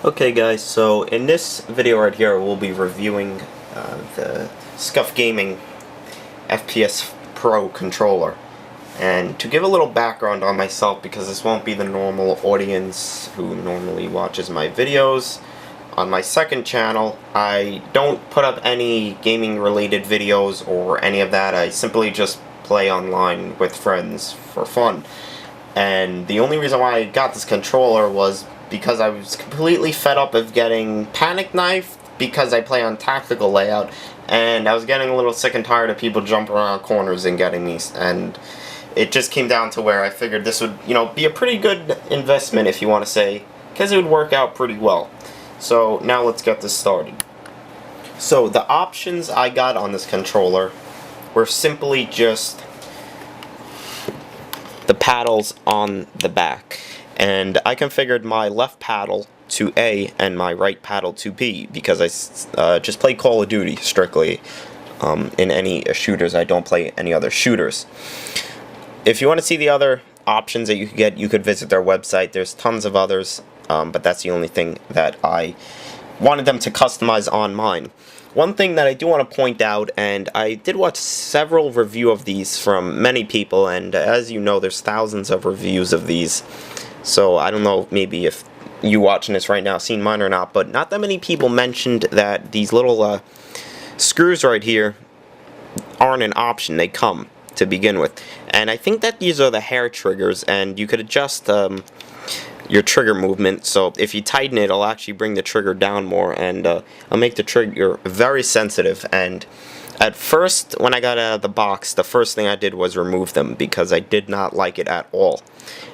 Okay guys, so in this video right here we'll be reviewing the Scuf Gaming FPS PRO controller. And to give a little background on myself, because this won't be the normal audience who normally watches my videos, on my second channel I don't put up any gaming related videos or any of that. I simply just play online with friends for fun. And the only reason why I got this controller was because I was completely fed up of getting panic knifed because I play on tactical layout, and I was getting a little sick and tired of people jumping around corners and getting me, and it just came down to where I figured this would, be a pretty good investment, if you want to say, because it would work out pretty well. So now let's get this started. So the options I got on this controller were simply just the paddles on the back, and I configured my left paddle to A and my right paddle to B because I just play Call of Duty strictly. In any shooters, I don't play any other shooters. If you want to see the other options that you could get, you could visit their website. There's tons of others, but that's the only thing that I wanted them to customize on mine. One thing that I do want to point out, and I did watch several reviews of these from many people, and as you know, there's thousands of reviews of these, so I don't know maybe if you watching this right now seen mine or not, but not that many people mentioned that these little screws right here aren't an option. They come to begin with, and I think that these are the hair triggers, and you could adjust your trigger movement, so if you tighten it, it'll actually bring the trigger down more, and it'll make the trigger very sensitive. And at first, when I got out of the box, the first thing I did was remove them because I did not like it at all.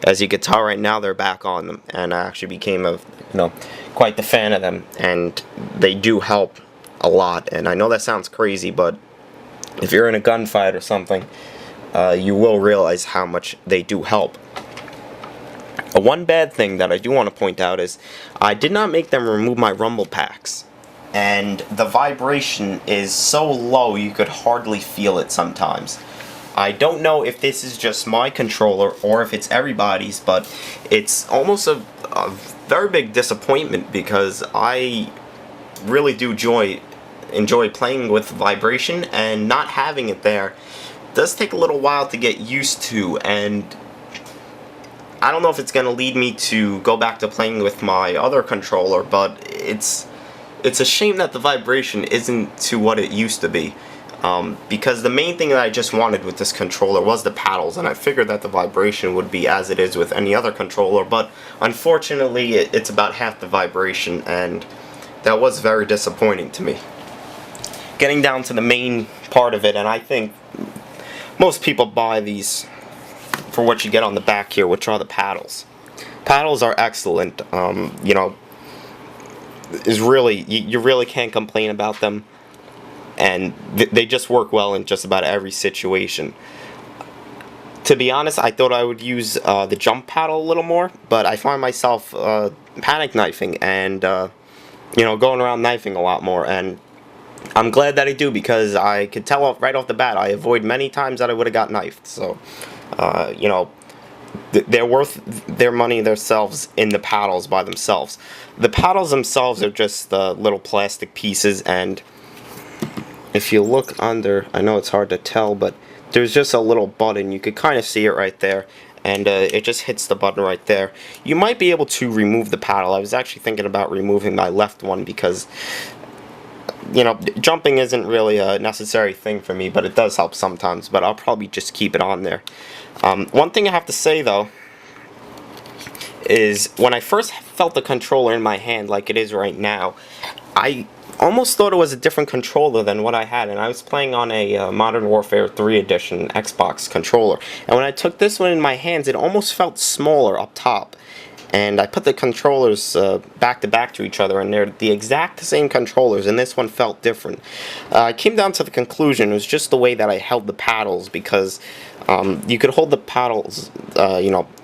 As you can tell right now, they're back on them, and I actually became quite the fan of them, and they do help a lot. And I know that sounds crazy, but if you're in a gunfight or something, you will realize how much they do help. One bad thing that I do want to point out is I did not make them remove my rumble packs, and the vibration is so low you could hardly feel it sometimes. I don't know if this is just my controller or if it's everybody's, but it's almost a very big disappointment because I really do enjoy playing with vibration, and not having it there does take a little while to get used to, and I don't know if it's going to lead me to go back to playing with my other controller, but it's a shame that the vibration isn't to what it used to be, because the main thing that I just wanted with this controller was the paddles, and I figured that the vibration would be as it is with any other controller, but unfortunately it's about half the vibration, and that was very disappointing to me. Getting down to the main part of it, and I think most people buy these for what you get on the back here, which are the paddles. Paddles are excellent. You really can't complain about them, and they just work well in just about every situation. To be honest, I thought I would use the jump paddle a little more, but I find myself panic knifing and going around knifing a lot more, and I'm glad that I do, because I could tell right off the bat I avoid many times that I would have got knifed. So they're worth their money themselves in the paddles by themselves. The paddles themselves are just little plastic pieces, and if you look under, I know it's hard to tell, but there's just a little button. You could kind of see it right there, and it just hits the button right there. You might be able to remove the paddle. I was actually thinking about removing my left one because jumping isn't really a necessary thing for me, but it does help sometimes, but I'll probably just keep it on there. One thing I have to say though is when I first felt the controller in my hand like it is right now, I almost thought it was a different controller than what I had, and I was playing on a Modern Warfare 3 edition Xbox controller, and when I took this one in my hands it almost felt smaller up top. And I put the controllers back to back to each other, and they're the exact same controllers, and this one felt different. I came down to the conclusion it was just the way that I held the paddles, because you could hold the paddles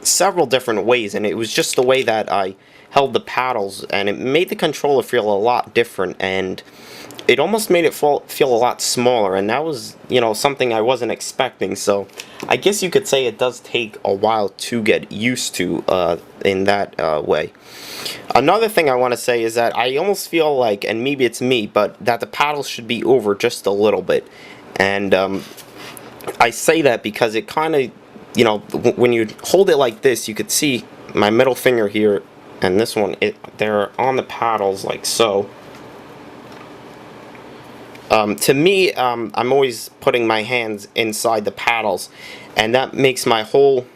several different ways, and it was just the way that I held the paddles, and it made the controller feel a lot different, and it almost made it feel a lot smaller, and that was, you know, something I wasn't expecting. So I guess you could say it does take a while to get used to in that way. Another thing I want to say is that I almost feel like, and maybe it's me, but that the paddles should be over just a little bit. And I say that because it kind of, you know, when you hold it like this, you could see my middle finger here and this one, they're on the paddles like so. To me, I'm always putting my hands inside the paddles, and that makes my whole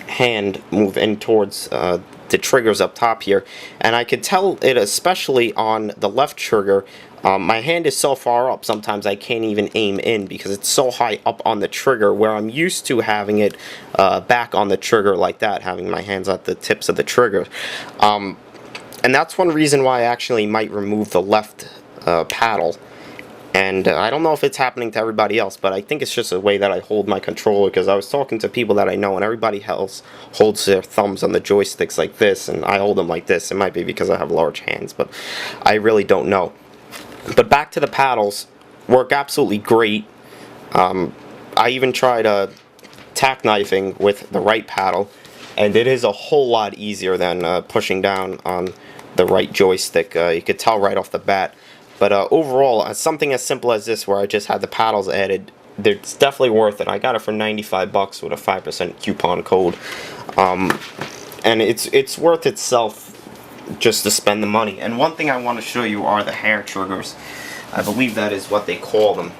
hand move in towards the triggers up top here. And I could tell it especially on the left trigger. My hand is so far up, sometimes I can't even aim in because it's so high up on the trigger, where I'm used to having it back on the trigger like that, having my hands at the tips of the trigger. And that's one reason why I actually might remove the left paddle. And I don't know if it's happening to everybody else, but I think it's just a way that I hold my controller, because I was talking to people that I know, and everybody else holds their thumbs on the joysticks like this, and I hold them like this. It might be because I have large hands, but I really don't know. But back to the paddles, work absolutely great. I even tried tack knifing with the right paddle, and it is a whole lot easier than pushing down on the right joystick. You could tell right off the bat. But overall, something as simple as this, where I just had the paddles added, it's definitely worth it. I got it for 95 bucks with a 5% coupon code, and it's worth itself just to spend the money. And one thing I want to show you are the hair triggers. I believe that is what they call them.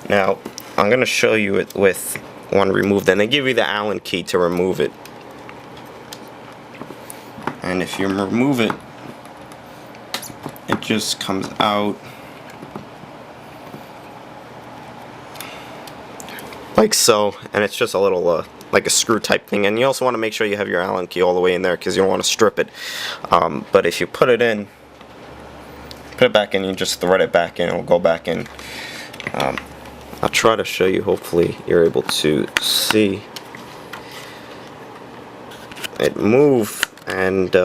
Now, I'm going to show you it with one removed, and they give you the Allen key to remove it. And if you remove it, it just comes out like so, and it's just a little like a screw type thing. And you also want to make sure you have your Allen key all the way in there, because you don't want to strip it. But if you put it in, put it back in, you just thread it back in, it'll go back in. I'll try to show you, hopefully you're able to see it move. And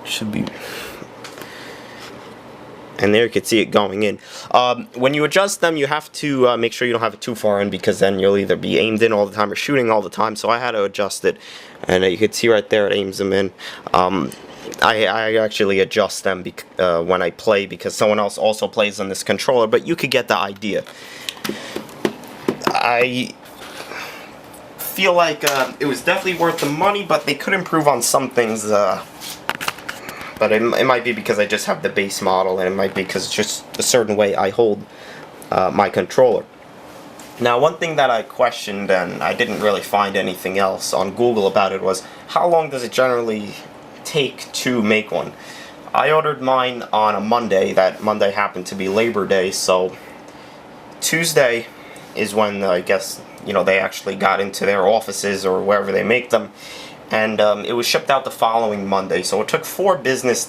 should be, and there you can see it going in. When you adjust them, you have to make sure you don't have it too far in, because then you'll either be aimed in all the time or shooting all the time. So I had to adjust it, and you can see right there it aims them in. I actually adjust them when I play, because someone else also plays on this controller, but you could get the idea. I feel like it was definitely worth the money, but they could improve on some things. But it might be because I just have the base model, and it might be because it's just a certain way I hold my controller. Now, one thing that I questioned, and I didn't really find anything else on Google about it, was how long does it generally take to make one? I ordered mine on a Monday. That Monday happened to be Labor Day, so Tuesday is when I guess, you know, they actually got into their offices or wherever they make them. And it was shipped out the following Monday, so it took 4 or 5 business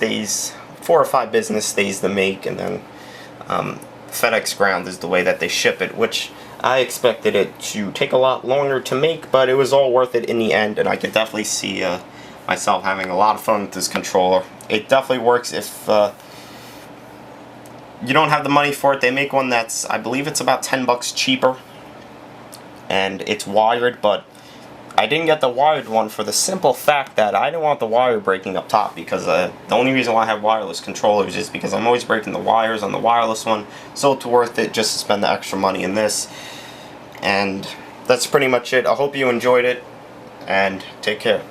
days to make, and then FedEx Ground is the way that they ship it, which I expected it to take a lot longer to make, but it was all worth it in the end, and I could definitely see myself having a lot of fun with this controller. It definitely works if you don't have the money for it. They make one that's, I believe it's about 10 bucks cheaper, and it's wired, but I didn't get the wired one for the simple fact that I didn't want the wire breaking up top, because the only reason why I have wireless controllers is because I'm always breaking the wires on the wireless one, so it's worth it just to spend the extra money in this. And that's pretty much it. I hope you enjoyed it, and take care.